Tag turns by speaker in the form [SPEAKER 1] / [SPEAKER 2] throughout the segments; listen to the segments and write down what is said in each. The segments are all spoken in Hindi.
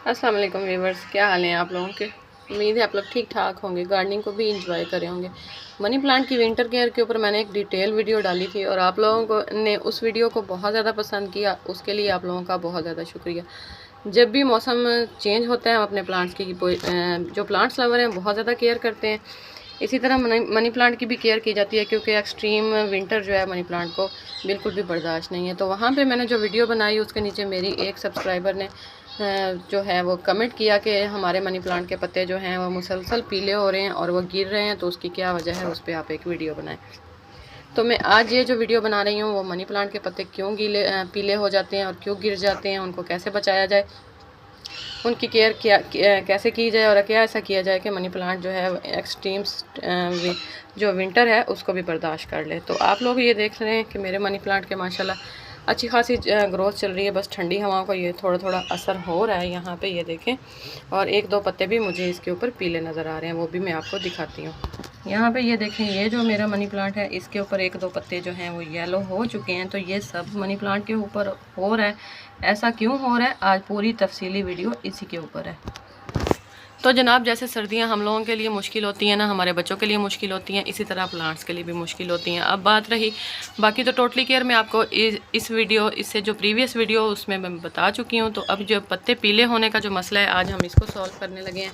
[SPEAKER 1] अस्सलाम वालेकुम व्यूवर्स, क्या हाल हैं आप लोगों के। उम्मीद है आप लोग ठीक ठाक होंगे, गार्डनिंग को भी इंजॉय करे होंगे। मनी प्लांट की विंटर केयर के ऊपर मैंने एक डिटेल वीडियो डाली थी और आप लोगों को ने उस वीडियो को बहुत ज़्यादा पसंद किया। उसके लिए आप लोगों का बहुत ज़्यादा शुक्रिया। जब भी मौसम चेंज होता है हम अपने प्लांट्स की जो प्लांट्स लवर हैं बहुत ज़्यादा केयर करते हैं। इसी तरह मनी प्लांट की भी केयर की जाती है, क्योंकि एक्सट्रीम विंटर जो है मनी प्लांट को बिल्कुल भी बर्दाश्त नहीं है। तो वहाँ पे मैंने जो वीडियो बनाई उसके नीचे मेरी एक सब्सक्राइबर ने जो है वो कमेंट किया कि हमारे मनी प्लांट के पत्ते जो हैं वो मुसलसल पीले हो रहे हैं और वो गिर रहे हैं, तो उसकी क्या वजह है, उस पर आप एक वीडियो बनाएं। तो मैं आज ये जो वीडियो बना रही हूँ वो मनी प्लांट के पत्ते क्यों पीले हो जाते हैं और क्यों गिर जाते हैं, उनको कैसे बचाया जाए, उनकी केयर कैसे की जाए और क्या ऐसा किया जाए कि मनी प्लांट जो है एक्सट्रीम जो विंटर है उसको भी बर्दाश्त कर ले। तो आप लोग ये देख रहे हैं कि मेरे मनी प्लांट के माशाल्लाह अच्छी खासी ग्रोथ चल रही है। बस ठंडी हवाओं का ये थोड़ा थोड़ा असर हो रहा है यहाँ पे, ये देखें। और एक दो पत्ते भी मुझे इसके ऊपर पीले नज़र आ रहे हैं, वो भी मैं आपको दिखाती हूँ। यहाँ पे ये देखें, ये जो मेरा मनी प्लांट है इसके ऊपर एक दो पत्ते जो हैं वो येलो हो चुके हैं। तो ये सब मनी प्लांट के ऊपर हो रहा है। ऐसा क्यों हो रहा है, आज पूरी तफसीली वीडियो इसी के ऊपर है। तो जनाब, जैसे सर्दियां हम लोगों के लिए मुश्किल होती हैं ना, हमारे बच्चों के लिए मुश्किल होती हैं, इसी तरह प्लांट्स के लिए भी मुश्किल होती हैं। अब बात रही बाकी, तो टोटली केयर में आपको इस वीडियो इससे जो प्रीवियस वीडियो उसमें मैं बता चुकी हूँ। तो अब जो पत्ते पीले होने का जो मसला है आज हम इसको सॉल्व करने लगे हैं।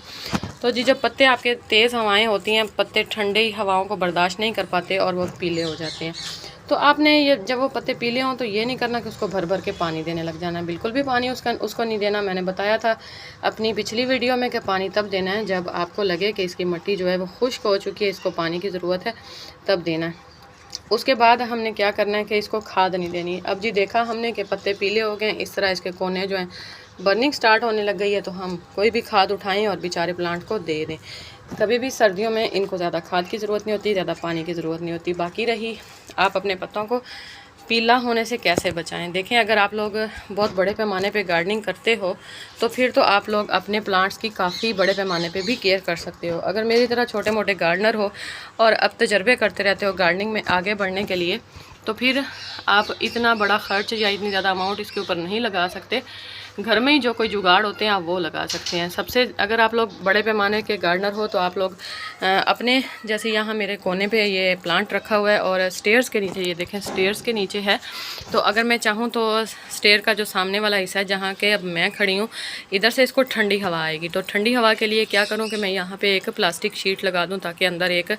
[SPEAKER 1] तो जी, जब पत्ते आपके तेज़ हवाएँ होती हैं, पत्ते ठंडी हवाओं को बर्दाश्त नहीं कर पाते और वो पीले हो जाते हैं। तो आपने ये जब वो पत्ते पीले हों तो ये नहीं करना कि उसको भर भर के पानी देने लग जाना है। बिल्कुल भी पानी उसको नहीं देना। मैंने बताया था अपनी पिछली वीडियो में कि पानी तब देना है जब आपको लगे कि इसकी मिट्टी जो है वो खुश्क हो चुकी है, इसको पानी की ज़रूरत है, तब देना है। उसके बाद हमने क्या करना है कि इसको खाद नहीं देनी। अब जी देखा हमने कि पत्ते पीले हो गए, इस तरह इसके कोने जो हैं बर्निंग स्टार्ट होने लग गई है, तो हम कोई भी खाद उठाएं और बेचारे प्लांट को दे दें। कभी भी सर्दियों में इनको ज़्यादा खाद की ज़रूरत नहीं होती, ज़्यादा पानी की ज़रूरत नहीं होती। बाकी रही आप अपने पत्तों को पीला होने से कैसे बचाएं। देखें, अगर आप लोग बहुत बड़े पैमाने पे गार्डनिंग करते हो तो फिर तो आप लोग अपने प्लांट्स की काफ़ी बड़े पैमाने पे भी केयर कर सकते हो। अगर मेरी तरह छोटे मोटे गार्डनर हो और अब तजर्बे करते रहते हो गार्डनिंग में आगे बढ़ने के लिए, तो फिर आप इतना बड़ा ख़र्च या इतनी ज़्यादा अमाउंट इसके ऊपर नहीं लगा सकते। घर में ही जो कोई जुगाड़ होते हैं आप वो लगा सकते हैं। सबसे अगर आप लोग बड़े पैमाने के गार्डनर हो तो आप लोग अपने, जैसे यहाँ मेरे कोने पे ये प्लांट रखा हुआ है और स्टेयर्स के नीचे, ये देखें स्टेयर्स के नीचे है। तो अगर मैं चाहूँ तो स्टेयर का जो सामने वाला हिस्सा है जहाँ के अब मैं खड़ी हूँ, इधर से इसको ठंडी हवा आएगी। तो ठंडी हवा के लिए क्या करूँ कि मैं यहाँ पे एक प्लास्टिक शीट लगा दूँ ताकि अंदर एक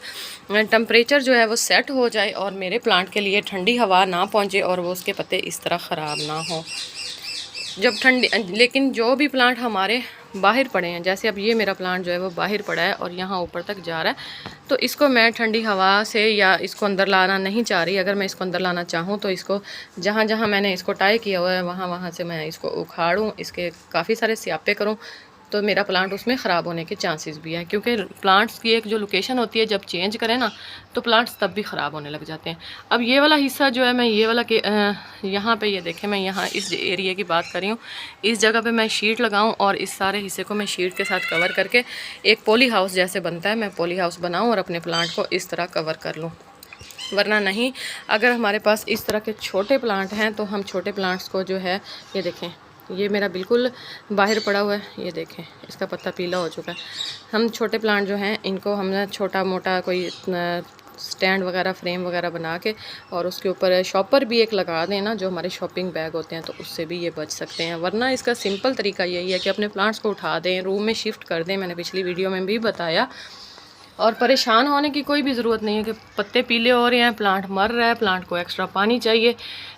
[SPEAKER 1] टेम्परेचर जो है वो सेट हो जाए और मेरे प्लांट के लिए ठंडी हवा ना पहुँचे और वो उसके पत्ते इस तरह ख़राब ना हो जब ठंडी। लेकिन जो भी प्लांट हमारे बाहर पड़े हैं, जैसे अब ये मेरा प्लांट जो है वो बाहर पड़ा है और यहाँ ऊपर तक जा रहा है, तो इसको मैं ठंडी हवा से या इसको अंदर लाना नहीं चाह रही। अगर मैं इसको अंदर लाना चाहूँ तो इसको जहाँ जहाँ मैंने इसको टाई किया हुआ है वहाँ वहाँ से मैं इसको उखाड़ूँ, इसके काफ़ी सारे स्यापे करूँ, तो मेरा प्लांट उसमें ख़राब होने के चांसेस भी हैं। क्योंकि प्लांट्स की एक जो लोकेशन होती है जब चेंज करें ना तो प्लांट्स तब भी ख़राब होने लग जाते हैं। अब ये वाला हिस्सा जो है, मैं ये वाला के यहाँ पे ये देखें, मैं यहाँ इस एरिया की बात कर रही हूँ। इस जगह पे मैं शीट लगाऊँ और इस सारे हिस्से को मैं शीट के साथ कवर करके एक पॉली हाउस जैसे बनता है, मैं पॉली हाउस बनाऊँ और अपने प्लांट को इस तरह कवर कर लूँ। वरना नहीं, अगर हमारे पास इस तरह के छोटे प्लांट हैं तो हम छोटे प्लांट्स को जो है, ये देखें ये मेरा बिल्कुल बाहर पड़ा हुआ है, ये देखें इसका पत्ता पीला हो चुका है। हम छोटे प्लांट जो हैं इनको हमने छोटा मोटा कोई स्टैंड वगैरह फ्रेम वगैरह बना के और उसके ऊपर शॉपर भी एक लगा दें ना, जो हमारे शॉपिंग बैग होते हैं, तो उससे भी ये बच सकते हैं। वरना इसका सिंपल तरीका यही है कि अपने प्लांट्स को उठा दें, रूम में शिफ्ट कर दें। मैंने पिछली वीडियो में भी बताया। और परेशान होने की कोई भी ज़रूरत नहीं है कि पत्ते पीले हो रहे हैं, प्लांट मर रहा है, प्लांट को एक्स्ट्रा पानी चाहिए,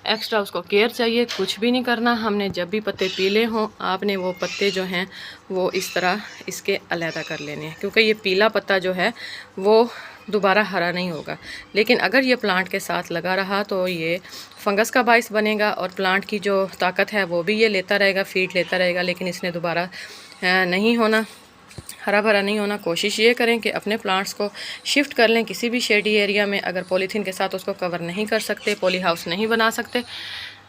[SPEAKER 1] एक्स्ट्रा उसको केयर चाहिए। कुछ भी नहीं करना हमने। जब भी पत्ते पीले हों आपने वो पत्ते जो हैं वो इस तरह इसके अलहदा कर लेने हैं, क्योंकि ये पीला पत्ता जो है वो दोबारा हरा नहीं होगा। लेकिन अगर ये प्लांट के साथ लगा रहा तो ये फंगस का बाइस बनेगा और प्लांट की जो ताकत है वो भी ये लेता रहेगा, फीड लेता रहेगा, लेकिन इसने दोबारा नहीं होना, हरा भरा नहीं होना। कोशिश ये करें कि अपने प्लांट्स को शिफ्ट कर लें किसी भी शेडी एरिया में। अगर पॉलीथीन के साथ उसको कवर नहीं कर सकते, पॉली हाउस नहीं बना सकते,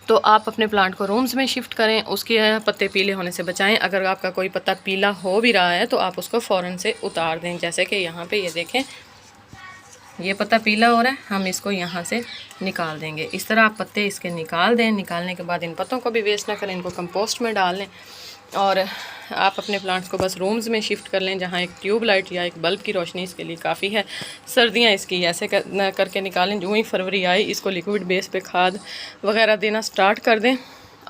[SPEAKER 1] तो आप अपने प्लांट को रूम्स में शिफ्ट करें, उसके पत्ते पीले होने से बचाएं। अगर आपका कोई पत्ता पीला हो भी रहा है तो आप उसको फ़ौरन से उतार दें। जैसे कि यहाँ पे ये देखें, ये पत्ता पीला हो रहा है, हम इसको यहाँ से निकाल देंगे। इस तरह आप पत्ते इसके निकाल दें। निकालने के बाद इन पत्तों को भी वेस्ट ना करें, इनको कंपोस्ट में डाल लें और आप अपने प्लांट्स को बस रूम्स में शिफ्ट कर लें जहाँ एक ट्यूब लाइट या एक बल्ब की रोशनी इसके लिए काफ़ी है। सर्दियाँ इसकी ऐसे करके निकालें, जो ही फरवरी आई इसको लिक्विड बेस पे खाद वगैरह देना स्टार्ट कर दें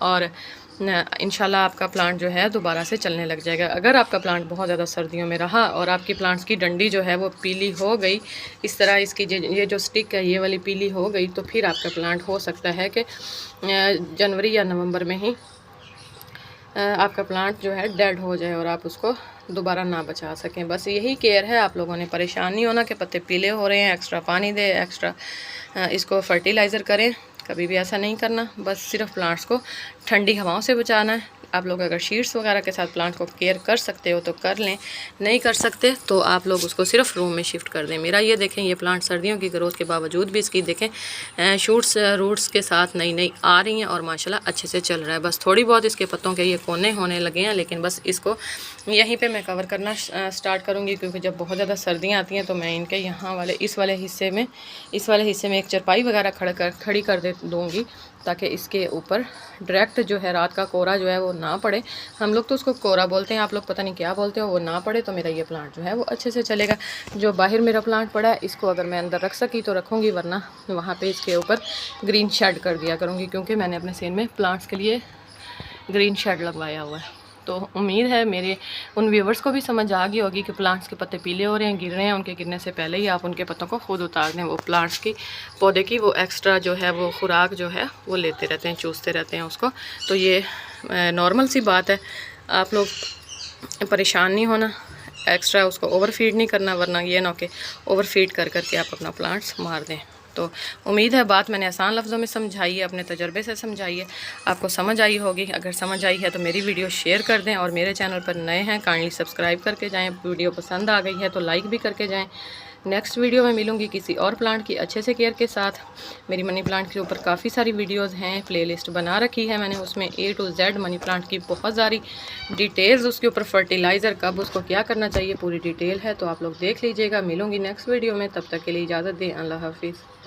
[SPEAKER 1] और इंशाल्लाह आपका प्लांट जो है दोबारा से चलने लग जाएगा। अगर आपका प्लांट बहुत ज़्यादा सर्दियों में रहा और आपकी प्लांट्स की डंडी जो है वो पीली हो गई, इस तरह इसकी ये जो स्टिक है ये वाली पीली हो गई, तो फिर आपका प्लांट हो सकता है कि जनवरी या नवंबर में ही आपका प्लांट जो है डेड हो जाए और आप उसको दोबारा ना बचा सकें। बस यही केयर है आप लोगों ने, परेशान नहीं होना कि पत्ते पीले हो रहे हैं, एक्स्ट्रा पानी दें, एक्स्ट्रा इसको फर्टिलाइज़र करें, कभी भी ऐसा नहीं करना। बस सिर्फ प्लांट्स को ठंडी हवाओं से बचाना है। आप लोग अगर शीट्स वगैरह के साथ प्लांट को केयर कर सकते हो तो कर लें, नहीं कर सकते तो आप लोग उसको सिर्फ रूम में शिफ्ट कर दें। मेरा ये देखें, ये प्लांट सर्दियों की ग्रोथ के बावजूद भी इसकी देखें शूट्स रूट्स के साथ नई नई आ रही हैं और माशाल्लाह अच्छे से चल रहा है। बस थोड़ी बहुत इसके पत्तों के ये कोने होने लगे हैं, लेकिन बस इसको यहीं पर मैं कवर करना स्टार्ट करूँगी, क्योंकि जब बहुत ज़्यादा सर्दियाँ आती हैं तो मैं इनके यहाँ वाले इस वाले हिस्से में एक चरपाई वगैरह खड़ी कर दूँगी, ताकि इसके ऊपर डायरेक्ट जो है रात का कोहरा जो है वो ना पड़े। हम लोग तो उसको कोहरा बोलते हैं, आप लोग पता नहीं क्या बोलते हो, वो ना पड़े तो मेरा ये प्लांट जो है वो अच्छे से चलेगा। जो बाहर मेरा प्लांट पड़ा है इसको अगर मैं अंदर रख सकी तो रखूँगी, वरना वहाँ पे इसके ऊपर ग्रीन शेड कर दिया करूँगी, क्योंकि मैंने अपने सीन में प्लांट्स के लिए ग्रीन शेड लगवाया हुआ है। तो उम्मीद है मेरे उन व्यूवर्स को भी समझ आ गई होगी कि प्लांट्स के पत्ते पीले हो रहे हैं, गिर रहे हैं, उनके गिरने से पहले ही आप उनके पत्तों को खुद उतार दें। वो प्लांट्स की पौधे की वो एक्स्ट्रा जो है वो खुराक जो है वो लेते रहते हैं, चूसते रहते हैं उसको। तो ये नॉर्मल सी बात है, आप लोग परेशान नहीं होना, एक्स्ट्रा उसको ओवर फीड नहीं करना, वरना ये ना कि ओवर फीड कर करके आप अपना प्लांट्स मार दें। तो उम्मीद है बात मैंने आसान लफ्ज़ों में समझाई है, अपने तजर्बे से समझाई है, आपको समझ आई होगी। अगर समझ आई है तो मेरी वीडियो शेयर कर दें, और मेरे चैनल पर नए हैं काइंडली सब्सक्राइब करके जाएं। वीडियो पसंद आ गई है तो लाइक भी करके जाएं। नेक्स्ट वीडियो में मिलूँगी किसी और प्लांट की अच्छे से केयर के साथ। मेरी मनी प्लांट के ऊपर काफ़ी सारी वीडियोज़ हैं, प्लेलिस्ट बना रखी है मैंने, उसमें A to Z money plant की बहुत सारी डिटेल्स, उसके ऊपर फर्टिलाइज़र कब उसको क्या करना चाहिए पूरी डिटेल है, तो आप लोग देख लीजिएगा। मिलूँगी नेक्स्ट वीडियो में, तब तक के लिए इजाज़त दें। अल्लाह हाफिज़।